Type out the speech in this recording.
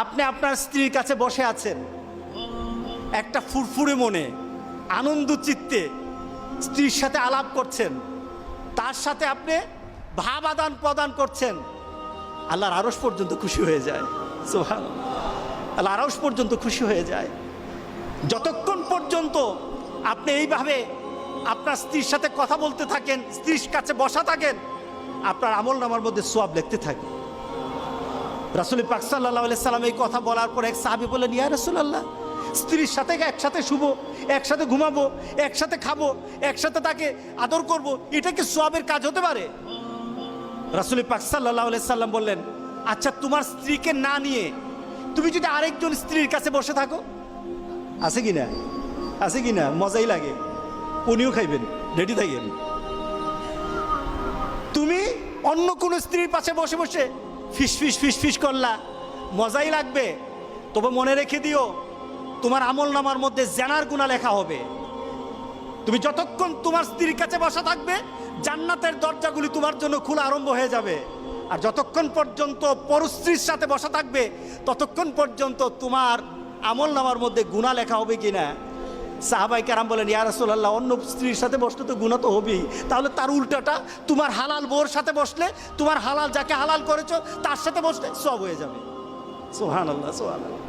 আপনি আপনার স্ত্রীর কাছে বসে আছেন, একটা ফুরফুরে মনে, আনন্দ চিত্তে স্ত্রীর সাথে আলাপ করছেন, তার সাথে আপনি ভাব আদান প্রদান করছেন, আল্লাহর আরশ পর্যন্ত খুশি হয়ে যায়। সুবহানাল্লাহ, আল্লাহর আরশ পর্যন্ত খুশি হয়ে যায়। যতক্ষণ পর্যন্ত আপনি এইভাবে আপনার স্ত্রীর সাথে কথা বলতে থাকেন, স্ত্রীর কাছে বসা থাকেন, আপনার আমলনামার মধ্যে সওয়াব লিখতে থাকে। রাসূল পাক সাল্লাল্লাহু আলাইহি সাল্লাম এই কথা বলার পর এক সাহাবী বললেন, ইয়া রাসূলুল্লাহ, স্ত্রীর সাথে একসাথে শুবো, একসাথে ঘুমাবো, একসাথে খাবো, একসাথে তাকে আদর করব, এটা কি সওয়াবের কাজ হতে পারে? রাসূল পাক সাল্লাল্লাহু আলাইহি সাল্লাম বললেন, আচ্ছা তোমার স্ত্রীকে না নিয়ে তুমি যদি আরেকজন স্ত্রীর কাছে বসে থাকো, আছে কিনা? আছে কিনা? মজাই লাগে, উনিও খাইবেন, রেডি থাকেন। তুমি অন্য কোনো স্ত্রীর পাশে বসে বসে ফিস ফিস ফিস ফিস করলা, মজাই লাগবে, তবে মনে রেখে দিও তোমার আমলনামার মধ্যে জেনার গুনাহ লেখা হবে। তুমি যতক্ষণ তোমার স্ত্রীর কাছে বসা থাকবে, জান্নাতের দরজাগুলি তোমার জন্য খোলা আরম্ভ হয়ে যাবে। আর যতক্ষণ পর্যন্ত পরস্ত্রীর সাথে বসা থাকবে, ততক্ষণ পর্যন্ত তোমার আমলনামার মধ্যে গুনাহ লেখা হবে কিনা। সাহাবায়ে কেরাম বলেন, ইয়া রাসূলুল্লাহ, অন্য স্ত্রীর সাথে বসলে তো গুনাহ তো হবেই, তাহলে তার উল্টাটা তোমার হালাল বউর সাথে বসলে, তোমার হালাল যাকে হালাল করেছো তার সাথে বসলে সওয়াব হয়ে যাবে। সুবহানাল্লাহ, সুবহানাল্লাহ।